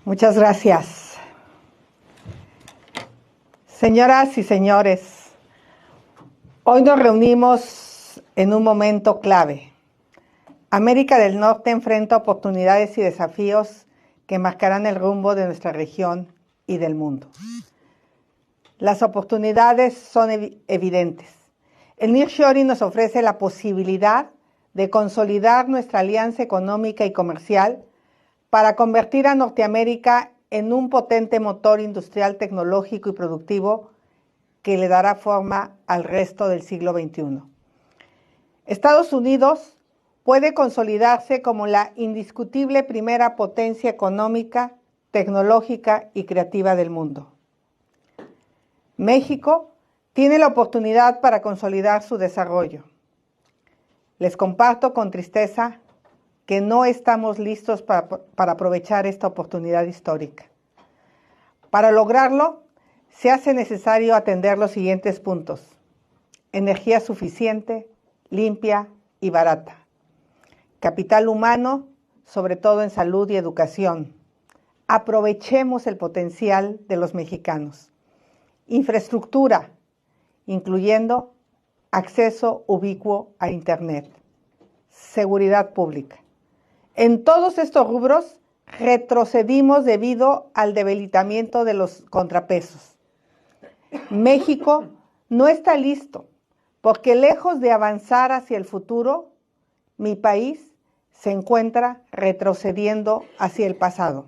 Muchas gracias. Señoras y señores, hoy nos reunimos en un momento clave. América del Norte enfrenta oportunidades y desafíos que marcarán el rumbo de nuestra región y del mundo. Las oportunidades son evidentes. El nearshoring nos ofrece la posibilidad de consolidar nuestra alianza económica y comercial para convertir a Norteamérica en un potente motor industrial, tecnológico y productivo que le dará forma al resto del siglo XXI. Estados Unidos puede consolidarse como la indiscutible primera potencia económica, tecnológica y creativa del mundo. México tiene la oportunidad para consolidar su desarrollo. Les comparto con tristeza que no estamos listos para aprovechar esta oportunidad histórica. Para lograrlo, se hace necesario atender los siguientes puntos: energía suficiente, limpia y barata; capital humano, sobre todo en salud y educación. Aprovechemos el potencial de los mexicanos. Infraestructura, incluyendo acceso ubicuo a Internet. Seguridad pública. En todos estos rubros retrocedimos debido al debilitamiento de los contrapesos. México no está listo porque, lejos de avanzar hacia el futuro, mi país se encuentra retrocediendo hacia el pasado.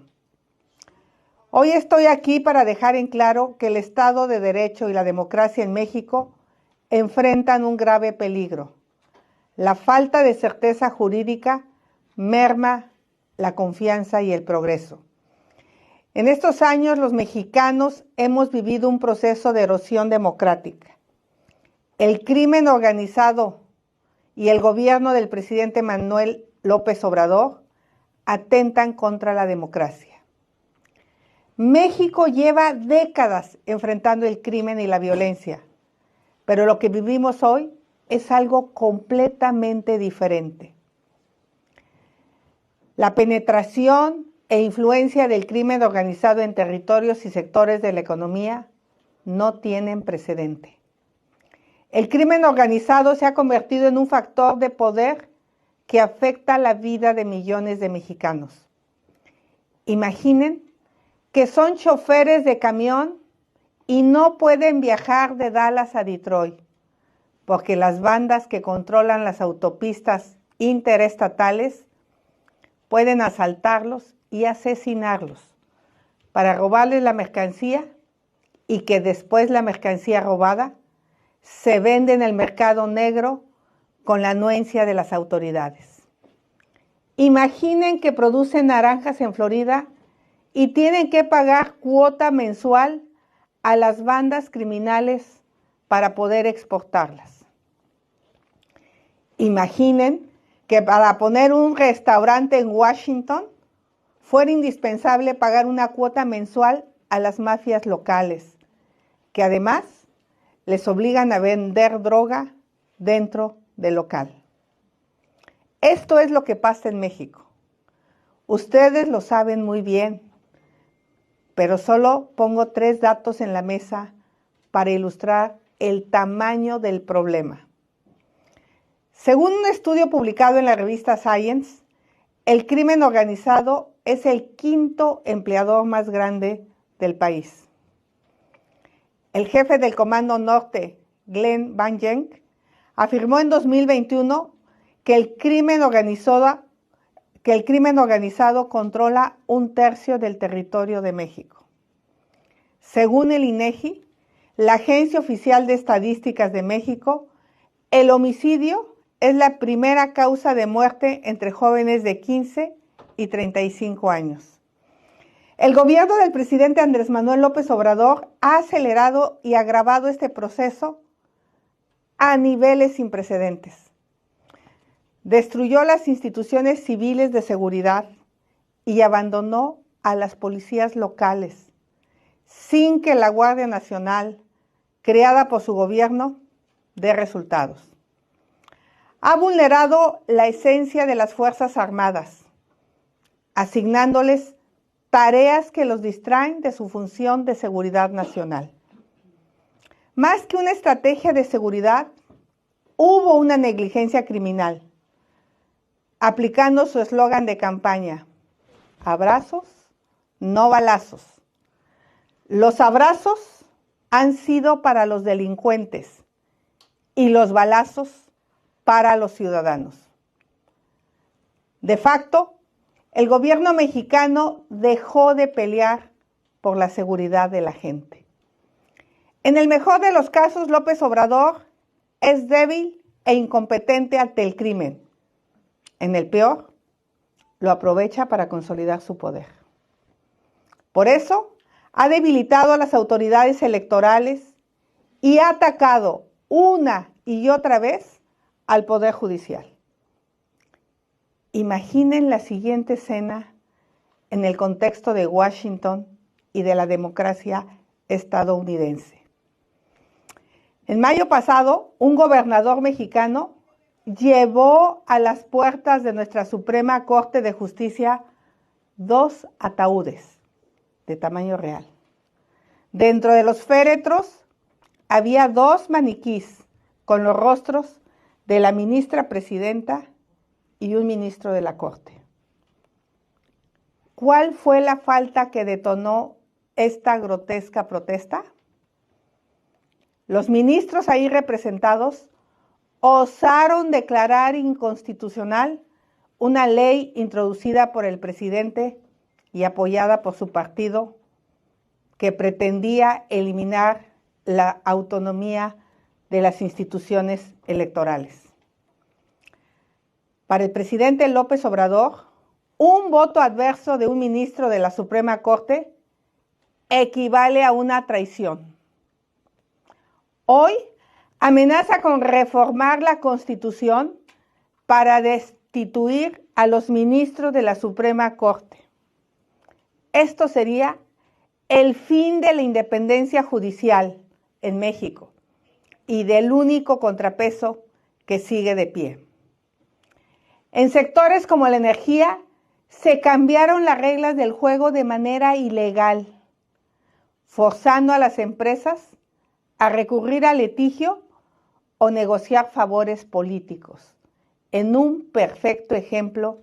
Hoy estoy aquí para dejar en claro que el Estado de Derecho y la democracia en México enfrentan un grave peligro. La falta de certeza jurídica merma la confianza y el progreso. En estos años, los mexicanos hemos vivido un proceso de erosión democrática. El crimen organizado y el gobierno del presidente Manuel López Obrador atentan contra la democracia. México lleva décadas enfrentando el crimen y la violencia, pero lo que vivimos hoy es algo completamente diferente. La penetración e influencia del crimen organizado en territorios y sectores de la economía no tienen precedente. El crimen organizado se ha convertido en un factor de poder que afecta la vida de millones de mexicanos. Imaginen que son choferes de camión y no pueden viajar de Dallas a Detroit, porque las bandas que controlan las autopistas interestatales pueden asaltarlos y asesinarlos para robarles la mercancía, y que después la mercancía robada se vende en el mercado negro con la anuencia de las autoridades. Imaginen que producen naranjas en Florida y tienen que pagar cuota mensual a las bandas criminales para poder exportarlas. Imaginen que para poner un restaurante en Washington fuera indispensable pagar una cuota mensual a las mafias locales, que además les obligan a vender droga dentro del local. Esto es lo que pasa en México. Ustedes lo saben muy bien, pero solo pongo 3 datos en la mesa para ilustrar el tamaño del problema. Según un estudio publicado en la revista Science, el crimen organizado es el 5º empleador más grande del país. El jefe del Comando Norte, Glenn Van Genk, afirmó en 2021 que el crimen organizado controla 1/3 del territorio de México. Según el INEGI, la Agencia Oficial de Estadísticas de México, el homicidio es la primera causa de muerte entre jóvenes de 15 y 35 años. El gobierno del presidente Andrés Manuel López Obrador ha acelerado y agravado este proceso a niveles sin precedentes. Destruyó las instituciones civiles de seguridad y abandonó a las policías locales, sin que la Guardia Nacional, creada por su gobierno, dé resultados. Ha vulnerado la esencia de las Fuerzas Armadas, asignándoles tareas que los distraen de su función de seguridad nacional. Más que una estrategia de seguridad, hubo una negligencia criminal, aplicando su eslogan de campaña: abrazos, no balazos. Los abrazos han sido para los delincuentes y los balazos para los ciudadanos. De facto, el gobierno mexicano dejó de pelear por la seguridad de la gente. En el mejor de los casos, López Obrador es débil e incompetente ante el crimen. En el peor, lo aprovecha para consolidar su poder. Por eso, ha debilitado a las autoridades electorales y ha atacado una y otra vez al Poder Judicial. Imaginen la siguiente escena en el contexto de Washington y de la democracia estadounidense. En mayo pasado, un gobernador mexicano llevó a las puertas de nuestra Suprema Corte de Justicia 2 ataúdes de tamaño real. Dentro de los féretros había 2 maniquís con los rostros de la ministra presidenta y un ministro de la Corte. ¿Cuál fue la falta que detonó esta grotesca protesta? Los ministros ahí representados osaron declarar inconstitucional una ley introducida por el presidente y apoyada por su partido que pretendía eliminar la autonomía de las instituciones electorales. Para el presidente López Obrador, un voto adverso de un ministro de la Suprema Corte equivale a una traición. Hoy amenaza con reformar la Constitución para destituir a los ministros de la Suprema Corte. Esto sería el fin de la independencia judicial en México y del único contrapeso que sigue de pie. En sectores como la energía, se cambiaron las reglas del juego de manera ilegal, forzando a las empresas a recurrir al litigio o negociar favores políticos, en un perfecto ejemplo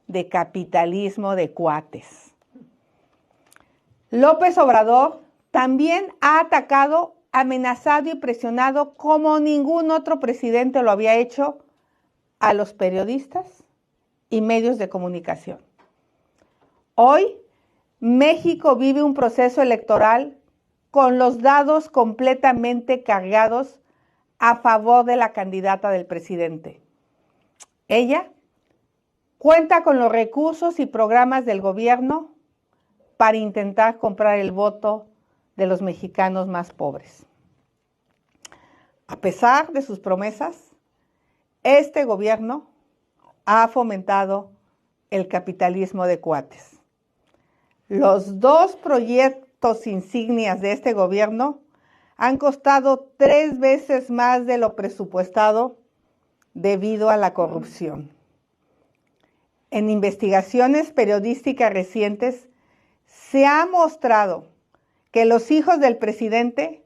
de capitalismo de cuates. López Obrador también ha atacado, amenazado y presionado como ningún otro presidente lo había hecho a los periodistas y medios de comunicación. Hoy, México vive un proceso electoral con los dados completamente cargados a favor de la candidata del presidente. Ella cuenta con los recursos y programas del gobierno para intentar comprar el voto de los mexicanos más pobres. A pesar de sus promesas, este gobierno ha fomentado el capitalismo de cuates. Los 2 proyectos insignias de este gobierno han costado 3 veces más de lo presupuestado debido a la corrupción. En investigaciones periodísticas recientes se ha mostrado que los hijos del presidente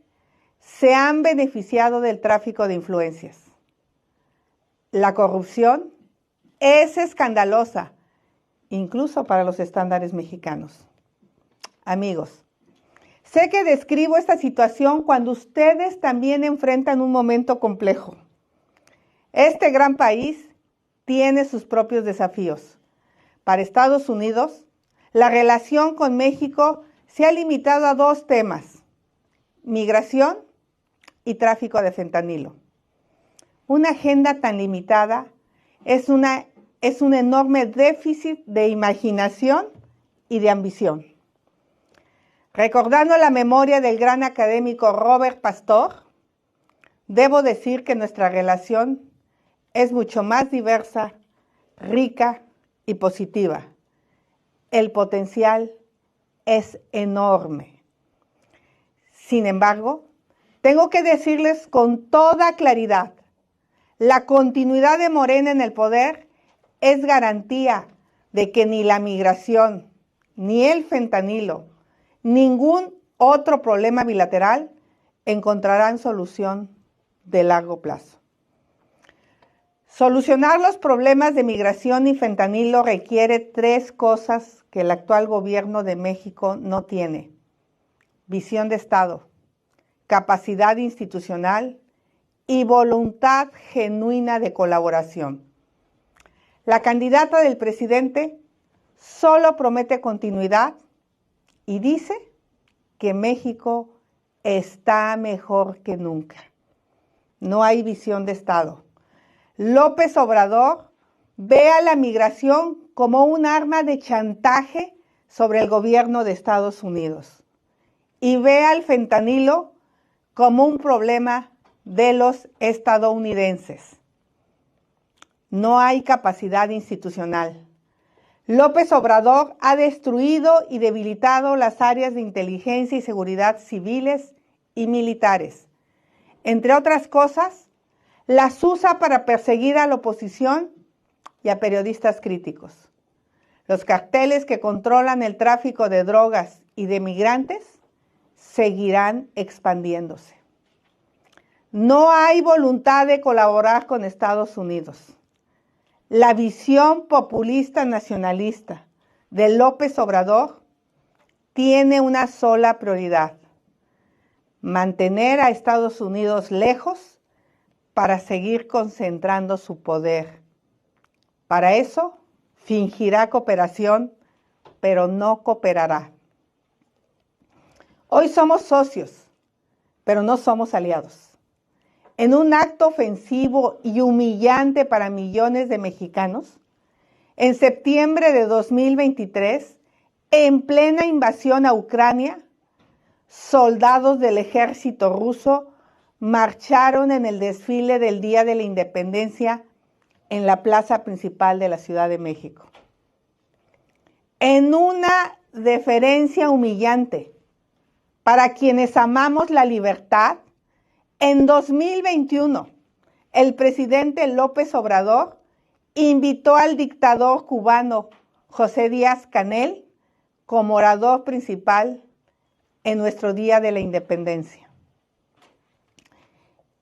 se han beneficiado del tráfico de influencias. La corrupción es escandalosa, incluso para los estándares mexicanos. Amigos, sé que describo esta situación cuando ustedes también enfrentan un momento complejo. Este gran país tiene sus propios desafíos. Para Estados Unidos, la relación con México se ha limitado a 2 temas: migración y tráfico de fentanilo. Una agenda tan limitada es un enorme déficit de imaginación y de ambición. Recordando la memoria del gran académico Robert Pastor, debo decir que nuestra relación es mucho más diversa, rica y positiva. El potencial es enorme. Sin embargo, tengo que decirles con toda claridad, la continuidad de Morena en el poder es garantía de que ni la migración, ni el fentanilo, ningún otro problema bilateral encontrarán solución de largo plazo. Solucionar los problemas de migración y fentanilo requiere 3 cosas que el actual gobierno de México no tiene: visión de Estado, capacidad institucional y voluntad genuina de colaboración. La candidata del presidente solo promete continuidad y dice que México está mejor que nunca. No hay visión de Estado. López Obrador ve a la migración como un arma de chantaje sobre el gobierno de Estados Unidos y ve al fentanilo como un problema de los estadounidenses. No hay capacidad institucional. López Obrador ha destruido y debilitado las áreas de inteligencia y seguridad civiles y militares. Entre otras cosas, las usa para perseguir a la oposición y a periodistas críticos. Los carteles que controlan el tráfico de drogas y de migrantes seguirán expandiéndose. No hay voluntad de colaborar con Estados Unidos. La visión populista nacionalista de López Obrador tiene una sola prioridad: mantener a Estados Unidos lejos para seguir concentrando su poder. Para eso, fingirá cooperación, pero no cooperará. Hoy somos socios, pero no somos aliados. En un acto ofensivo y humillante para millones de mexicanos, en septiembre de 2023, en plena invasión a Ucrania, soldados del ejército ruso marcharon en el desfile del Día de la Independencia en la plaza principal de la Ciudad de México. En una deferencia humillante para quienes amamos la libertad, en 2021 el presidente López Obrador invitó al dictador cubano José Díaz-Canel como orador principal en nuestro Día de la Independencia.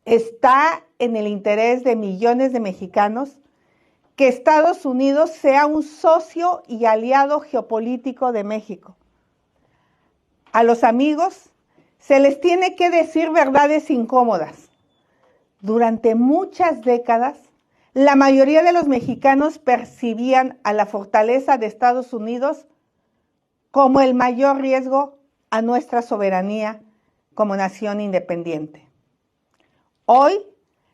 Está en el interés de millones de mexicanos que Estados Unidos sea un socio y aliado geopolítico de México. A los amigos se les tiene que decir verdades incómodas. Durante muchas décadas, la mayoría de los mexicanos percibían a la fortaleza de Estados Unidos como el mayor riesgo a nuestra soberanía como nación independiente. Hoy,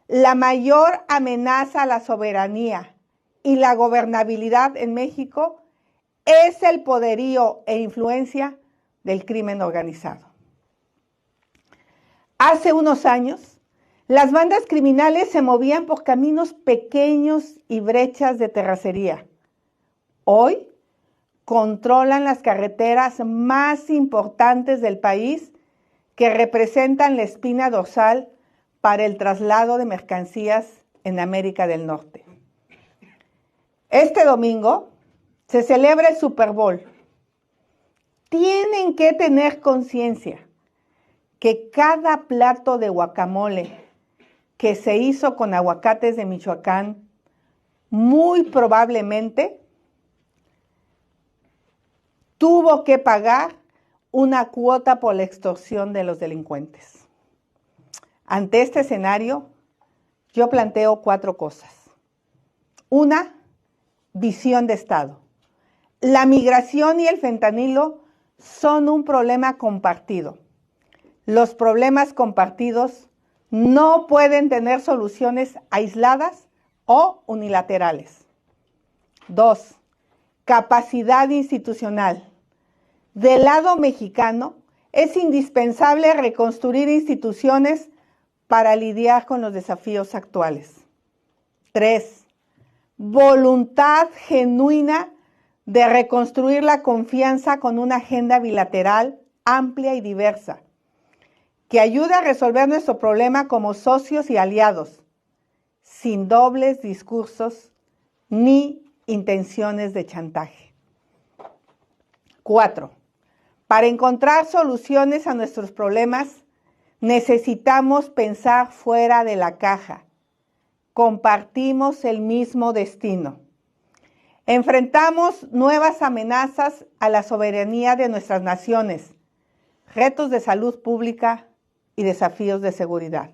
la mayor amenaza a la soberanía y la gobernabilidad en México es el poderío e influencia del crimen organizado. Hace unos años, las bandas criminales se movían por caminos pequeños y brechas de terracería. Hoy, controlan las carreteras más importantes del país que representan la espina dorsal para el traslado de mercancías en América del Norte. Este domingo se celebra el Super Bowl. Tienen que tener conciencia que cada plato de guacamole que se hizo con aguacates de Michoacán, muy probablemente tuvo que pagar una cuota por la extorsión de los delincuentes. Ante este escenario, yo planteo 4 cosas. Una, visión de Estado. La migración y el fentanilo son un problema compartido. Los problemas compartidos no pueden tener soluciones aisladas o unilaterales. 2, capacidad institucional. Del lado mexicano, es indispensable reconstruir instituciones para lidiar con los desafíos actuales. 3, voluntad genuina de reconstruir la confianza con una agenda bilateral amplia y diversa, que ayude a resolver nuestro problema como socios y aliados, sin dobles discursos ni intenciones de chantaje. 4. Para encontrar soluciones a nuestros problemas, necesitamos pensar fuera de la caja. Compartimos el mismo destino. Enfrentamos nuevas amenazas a la soberanía de nuestras naciones, retos de salud pública y desafíos de seguridad.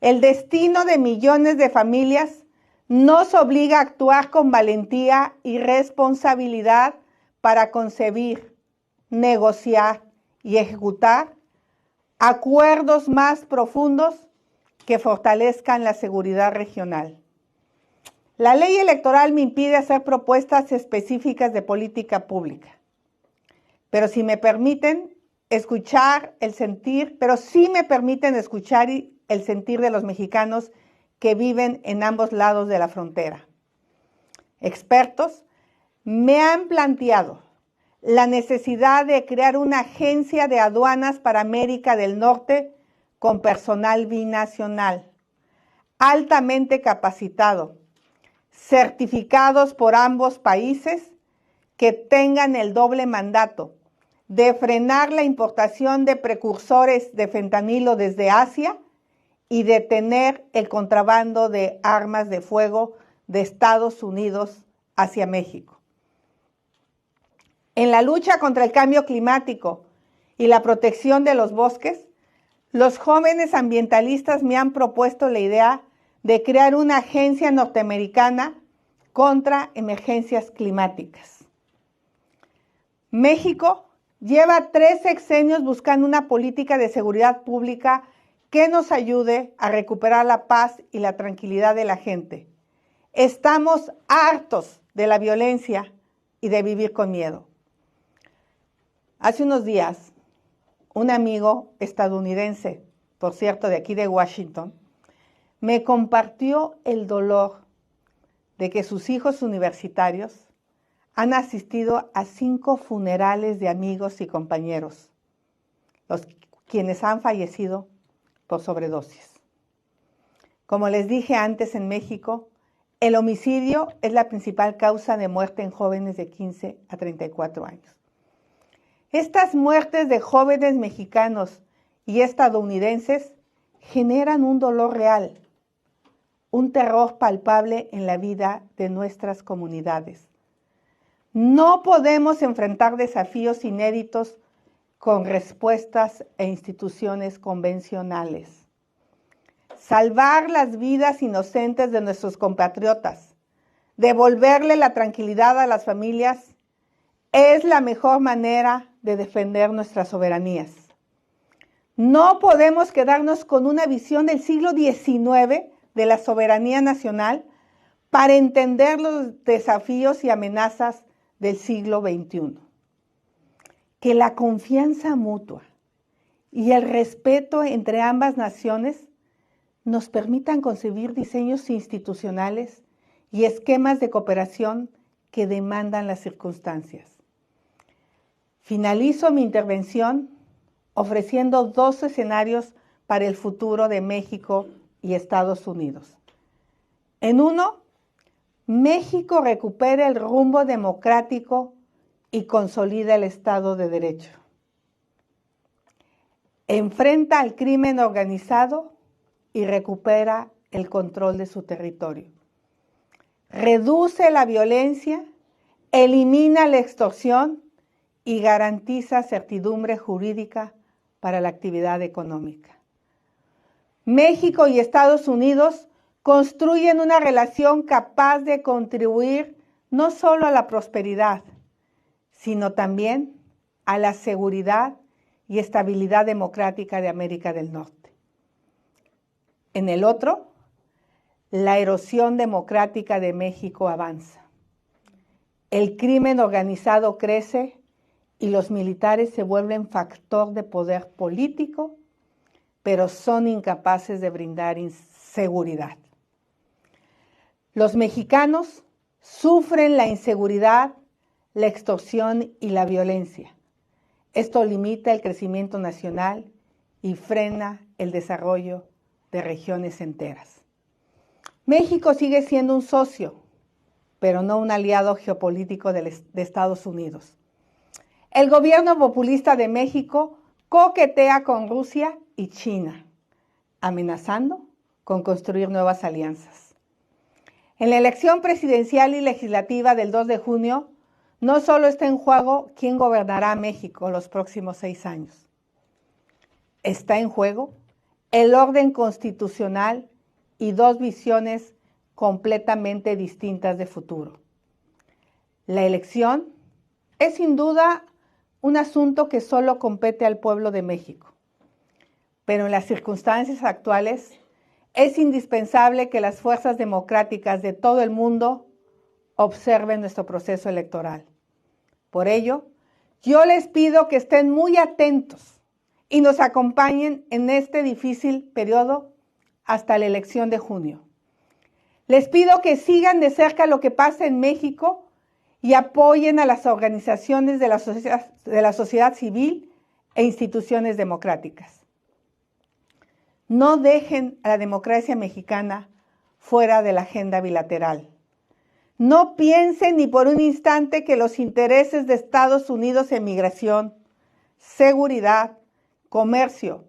El destino de millones de familias nos obliga a actuar con valentía y responsabilidad para concebir, negociar y ejecutar acuerdos más profundos que fortalezcan la seguridad regional. La ley electoral me impide hacer propuestas específicas de política pública, pero sí me permiten escuchar el sentir de los mexicanos que viven en ambos lados de la frontera. Expertos me han planteado la necesidad de crear una agencia de aduanas para América del Norte con personal binacional, altamente capacitado, certificados por ambos países, que tengan el doble mandato de frenar la importación de precursores de fentanilo desde Asia y detener el contrabando de armas de fuego de Estados Unidos hacia México. En la lucha contra el cambio climático y la protección de los bosques, los jóvenes ambientalistas me han propuesto la idea de crear una agencia norteamericana contra emergencias climáticas. México lleva 3 sexenios buscando una política de seguridad pública que nos ayude a recuperar la paz y la tranquilidad de la gente. Estamos hartos de la violencia y de vivir con miedo. Hace unos días, un amigo estadounidense, por cierto, de aquí de Washington, me compartió el dolor de que sus hijos universitarios han asistido a 5 funerales de amigos y compañeros, quienes han fallecido por sobredosis. Como les dije antes, en México, el homicidio es la principal causa de muerte en jóvenes de 15 a 34 años. Estas muertes de jóvenes mexicanos y estadounidenses generan un dolor real, un terror palpable en la vida de nuestras comunidades. No podemos enfrentar desafíos inéditos con respuestas e instituciones convencionales. Salvar las vidas inocentes de nuestros compatriotas, devolverle la tranquilidad a las familias, es la mejor manera de defender nuestras soberanías. No podemos quedarnos con una visión del siglo XIX de la soberanía nacional para entender los desafíos y amenazas del siglo XXI. Que la confianza mutua y el respeto entre ambas naciones nos permitan concebir diseños institucionales y esquemas de cooperación que demandan las circunstancias. Finalizo mi intervención ofreciendo 2 escenarios para el futuro de México y Estados Unidos. En uno, México recupera el rumbo democrático y consolida el Estado de Derecho. Enfrenta al crimen organizado y recupera el control de su territorio. Reduce la violencia, elimina la extorsión y garantiza certidumbre jurídica para la actividad económica. México y Estados Unidos construyen una relación capaz de contribuir no solo a la prosperidad, sino también a la seguridad y estabilidad democrática de América del Norte. En el otro, la erosión democrática de México avanza. El crimen organizado crece y los militares se vuelven factor de poder político, pero son incapaces de brindar seguridad. Los mexicanos sufren la inseguridad, la extorsión y la violencia. Esto limita el crecimiento nacional y frena el desarrollo de regiones enteras. México sigue siendo un socio, pero no un aliado geopolítico de Estados Unidos. El gobierno populista de México coquetea con Rusia y China, amenazando con construir nuevas alianzas. En la elección presidencial y legislativa del 2 de junio, no solo está en juego quién gobernará México los próximos 6 años. Está en juego el orden constitucional y dos visiones completamente distintas de futuro. La elección es sin duda un asunto que solo compete al pueblo de México, pero en las circunstancias actuales es indispensable que las fuerzas democráticas de todo el mundo observen nuestro proceso electoral. Por ello, yo les pido que estén muy atentos y nos acompañen en este difícil periodo hasta la elección de junio. Les pido que sigan de cerca lo que pasa en México y apoyen a las organizaciones de la sociedad civil e instituciones democráticas. No dejen a la democracia mexicana fuera de la agenda bilateral. No piensen ni por un instante que los intereses de Estados Unidos en migración, seguridad, comercio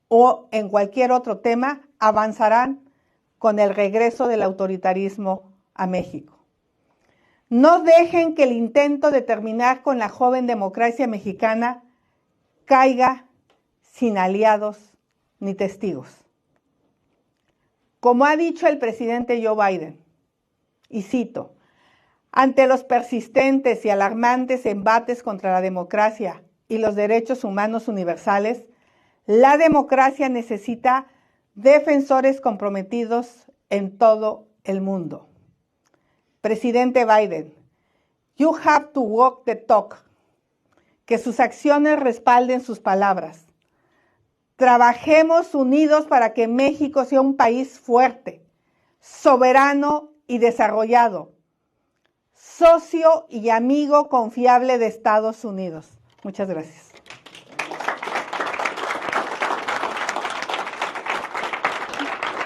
o en cualquier otro tema avanzarán con el regreso del autoritarismo a México. No dejen que el intento de terminar con la joven democracia mexicana caiga sin aliados ni testigos. Como ha dicho el presidente Joe Biden, y cito, ante los persistentes y alarmantes embates contra la democracia y los derechos humanos universales, la democracia necesita defensores comprometidos en todo el mundo. Presidente Biden, you have to walk the talk. Que sus acciones respalden sus palabras. Trabajemos unidos para que México sea un país fuerte, soberano y desarrollado, socio y amigo confiable de Estados Unidos. Muchas gracias.